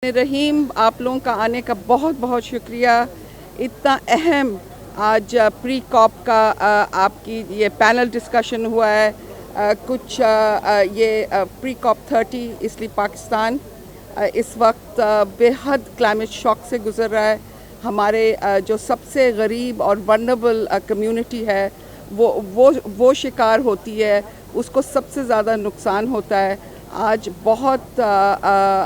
रहीम, आप लोगों का आने का बहुत बहुत शुक्रिया। इतना अहम आज प्री कॉप का आपकी ये पैनल डिस्कशन हुआ है। कुछ ये प्री कॉप 30 इसलिए पाकिस्तान इस वक्त बेहद क्लाइमेट शॉक से गुज़र रहा है। हमारे जो सबसे गरीब और वल्नरेबल कम्युनिटी है वो शिकार होती है, उसको सबसे ज़्यादा नुकसान होता है। आज बहुत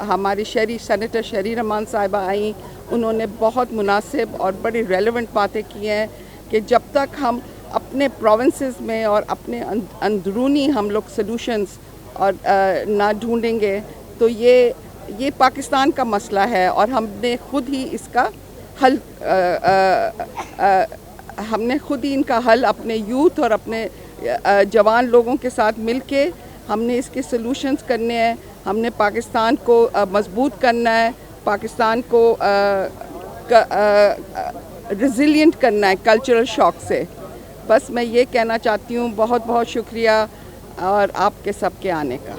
हमारी सेनेटर शहरी रहमान साहिबा आई, उन्होंने बहुत मुनासिब और बड़ी रेलेवेंट बातें की हैं कि जब तक हम अपने प्रोविंसेस में और अपने अंदरूनी हम लोग सॉल्यूशंस और ना ढूंढेंगे तो ये पाकिस्तान का मसला है और हमने खुद ही इसका हल हमने खुद ही इनका हल अपने यूथ और अपने जवान लोगों के साथ मिलके हमने इसके सॉल्यूशंस करने हैं। हमने पाकिस्तान को मजबूत करना है, पाकिस्तान को रेजिलिएंट करना है कल्चरल शॉक से। बस मैं ये कहना चाहती हूँ, बहुत बहुत शुक्रिया और आपके सबके आने का,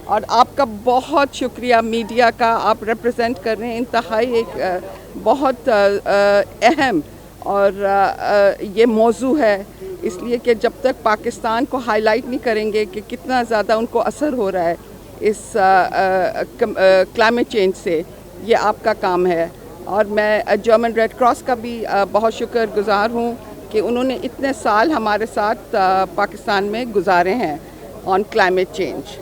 और आपका बहुत शुक्रिया मीडिया का। आप रिप्रेजेंट कर रहे हैं इंतहाई एक बहुत अहम और ये मौजू है, इसलिए कि जब तक पाकिस्तान को हाईलाइट नहीं करेंगे कि कितना ज़्यादा उनको असर हो रहा है इस क्लाइमेट चेंज से, ये आपका काम है। और मैं जर्मन रेड क्रॉस का भी बहुत शुक्रगुज़ार हूँ कि उन्होंने इतने साल हमारे साथ पाकिस्तान में गुजारे हैं ऑन क्लाइमेट चेंज।